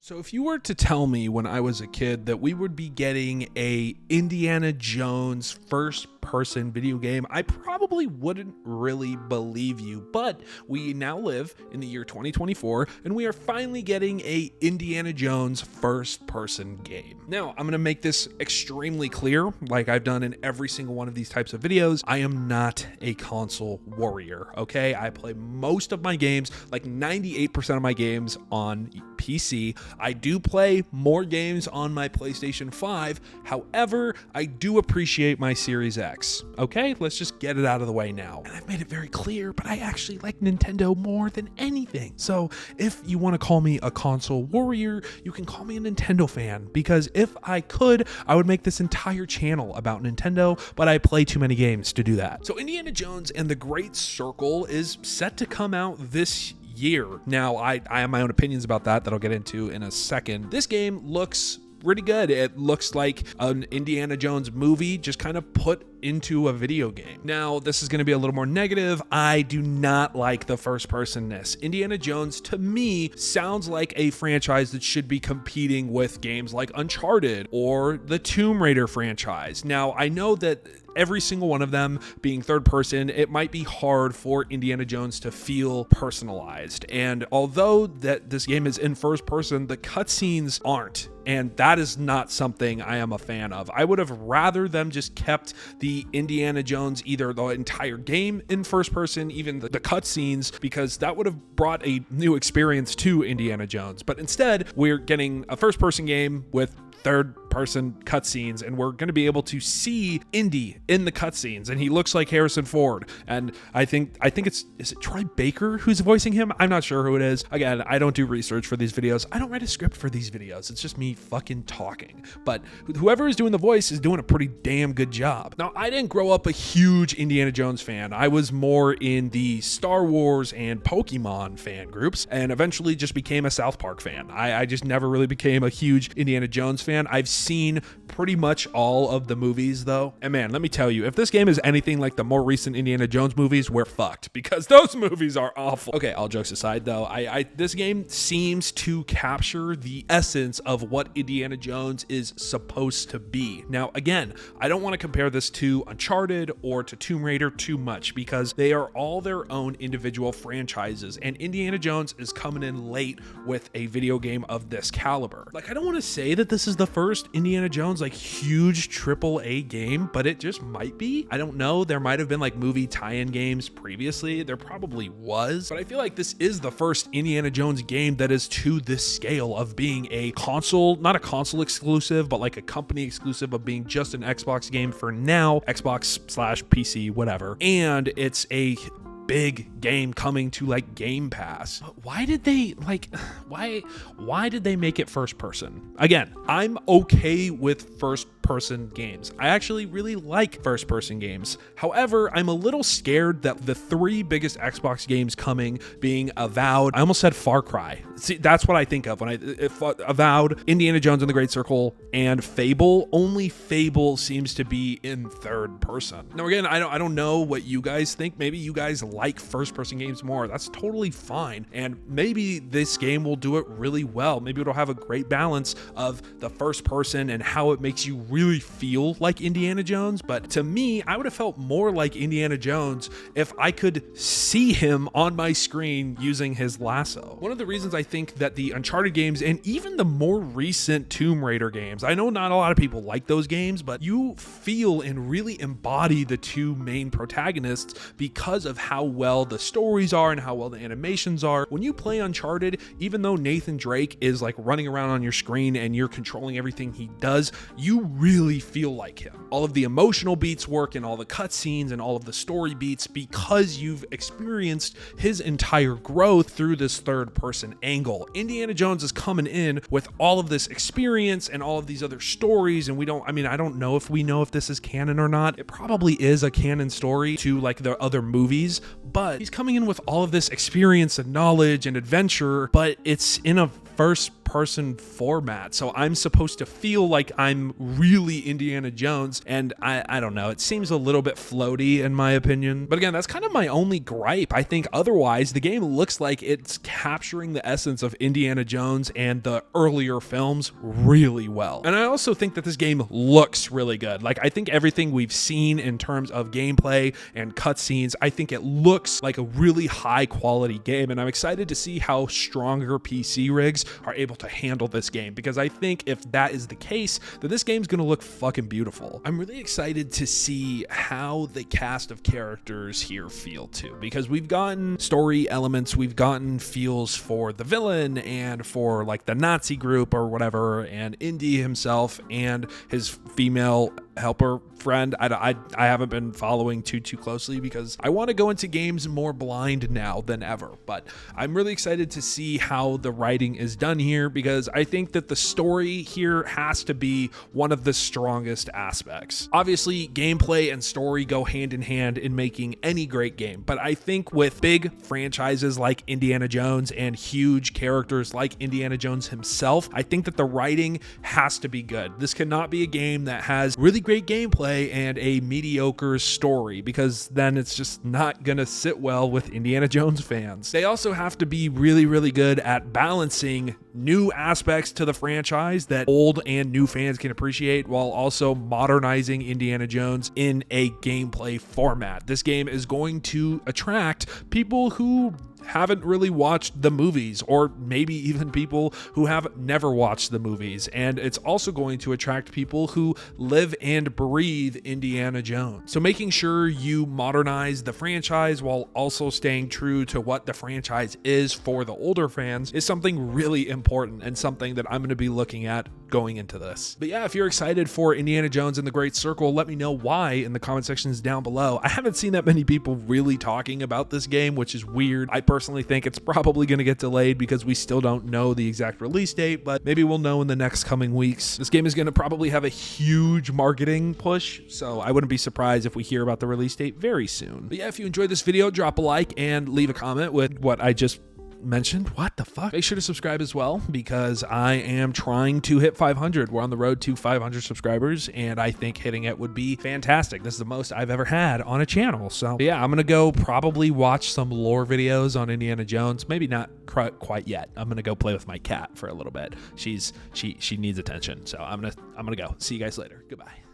So if you were to tell me when I was a kid that we would be getting a Indiana Jones first-person video game, I probably wouldn't really believe you. But we now live in the year 2024, and we are finally getting a Indiana Jones first-person game. Now, I'm going to make this extremely clear, like I've done in every single one of these types of videos. I am not a console warrior, okay? I play most of my games, like 98% of my games on PC. I do play more games on my PlayStation 5. However, I do appreciate my Series X. Okay, let's just get it out of the way now. And I've made it very clear, but I actually like Nintendo more than anything. So if you want to call me a console warrior, you can call me a Nintendo fan, because if I could, I would make this entire channel about Nintendo, but I play too many games to do that. So Indiana Jones and the Great Circle is set to come out this year. Now, I have my own opinions about that I'll get into in a second. This game looks pretty good. It looks like an Indiana Jones movie just kind of put into a video game. Now, this is going to be a little more negative. I do not like the first-personness. Indiana Jones, to me, sounds like a franchise that should be competing with games like Uncharted or the Tomb Raider franchise. Now, I know that every single one of them being third person, it might be hard for Indiana Jones to feel personalized. And although that this game is in first person, the cutscenes aren't. And that is not something I am a fan of. I would have rather them just kept the Indiana Jones, either the entire game in first person, even the cutscenes, because that would have brought a new experience to Indiana Jones. But instead, we're getting a first person game with third person cutscenes, and we're going to be able to see Indy in the cutscenes, and he looks like Harrison Ford. And I think is it Troy Baker who's voicing him? I'm not sure who it is. Again, I don't do research for these videos. I don't write a script for these videos. It's just me fucking talking. But whoever is doing the voice is doing a pretty damn good job. Now, I didn't grow up a huge Indiana Jones fan. I was more in the Star Wars and Pokemon fan groups, and eventually just became a South Park fan. I just never really became a huge Indiana Jones fan. I've seen pretty much all of the movies though, and man, let me tell you, if this game is anything like the more recent Indiana Jones movies, we're fucked, because those movies are awful. Okay, all jokes aside though, this game seems to capture the essence of what Indiana Jones is supposed to be. Now again, I don't want to compare this to Uncharted or to Tomb Raider too much, because they are all their own individual franchises, and Indiana Jones is coming in late with a video game of this caliber. Like, I don't want to say that this is the first Indiana Jones like huge AAA game, but it just might be. I don't know. There might have been like movie tie-in games previously. There probably was, but I feel like this is the first Indiana Jones game that is to this scale of being a console, not a console exclusive, but like a company exclusive, of being just an Xbox game for now, Xbox/PC, whatever. And it's a big game coming to like Game Pass. But why did they why did they make it first person? Again, I'm okay with first person games. I actually really like first person games. However, I'm a little scared that the three biggest Xbox games coming, being Avowed, I almost said Far Cry. See, that's what I think of when Avowed, Indiana Jones and the Great Circle, and Fable. Only Fable seems to be in third person. Now again, I don't know what you guys think. Maybe you guys like first person games more. That's totally fine. And maybe this game will do it really well. Maybe it'll have a great balance of the first person and how it makes you really feel like Indiana Jones. But to me, I would have felt more like Indiana Jones if I could see him on my screen using his lasso. One of the reasons I think that the Uncharted games and even the more recent Tomb Raider games, I know not a lot of people like those games, but you feel and really embody the two main protagonists because of how well the stories are and how well the animations are. When you play Uncharted, even though Nathan Drake is like running around on your screen and you're controlling everything he does, you really feel like him. All of the emotional beats work, and all the cutscenes and all of the story beats, because you've experienced his entire growth through this third person angle. Indiana Jones is coming in with all of this experience and all of these other stories, and I don't know if we know if this is canon or not. It probably is a canon story to like the other movies, but he's coming in with all of this experience and knowledge and adventure, but it's in a first-person format, so I'm supposed to feel like I'm really Indiana Jones, and I don't know, it seems a little bit floaty in my opinion. But again, that's kind of my only gripe. I think otherwise the game looks like it's capturing the essence of Indiana Jones and the earlier films really well. And I also think that this game looks really good. Like, I think everything we've seen in terms of gameplay and cutscenes, I think it looks like a really high quality game, and I'm excited to see how stronger PC rigs are able to handle this game, because I think if that is the case, then this game's gonna look fucking beautiful. I'm really excited to see how the cast of characters here feel too, because we've gotten story elements, we've gotten feels for the villain and for like the Nazi group or whatever, and Indy himself and his female helper friend. I haven't been following too closely because I want to go into games more blind now than ever, but I'm really excited to see how the writing is done here, because I think that the story here has to be one of the strongest aspects. Obviously, gameplay and story go hand in hand in making any great game, but I think with big franchises like Indiana Jones and huge characters like Indiana Jones himself, I think that the writing has to be good. This cannot be a game that has really great gameplay and a mediocre story, because then it's just not gonna sit well with Indiana Jones fans. They also have to be really good at balancing new aspects to the franchise that old and new fans can appreciate, while also modernizing Indiana Jones in a gameplay format. This game is going to attract people who haven't really watched the movies, or maybe even people who have never watched the movies, and it's also going to attract people who live and breathe Indiana Jones. So making sure you modernize the franchise while also staying true to what the franchise is for the older fans is something really important, and something that I'm going to be looking at going into this. But yeah, if you're excited for Indiana Jones and the Great Circle, let me know why in the comment sections down below. I haven't seen that many people really talking about this game, which is weird. I personally think it's probably going to get delayed because we still don't know the exact release date, but maybe we'll know in the next coming weeks. This game is going to probably have a huge marketing push, so I wouldn't be surprised if we hear about the release date very soon. But yeah, if you enjoyed this video, drop a like and leave a comment with what I just mentioned. What the fuck? Make sure to subscribe as well, because I am trying to hit 500. We're on the road to 500 subscribers, and I think hitting it would be fantastic. This is the most I've ever had on a channel. So yeah, I'm gonna go probably watch some lore videos on Indiana Jones. Maybe not quite yet. I'm gonna go play with my cat for a little bit. She needs attention, so I'm gonna go. See you guys later. Goodbye.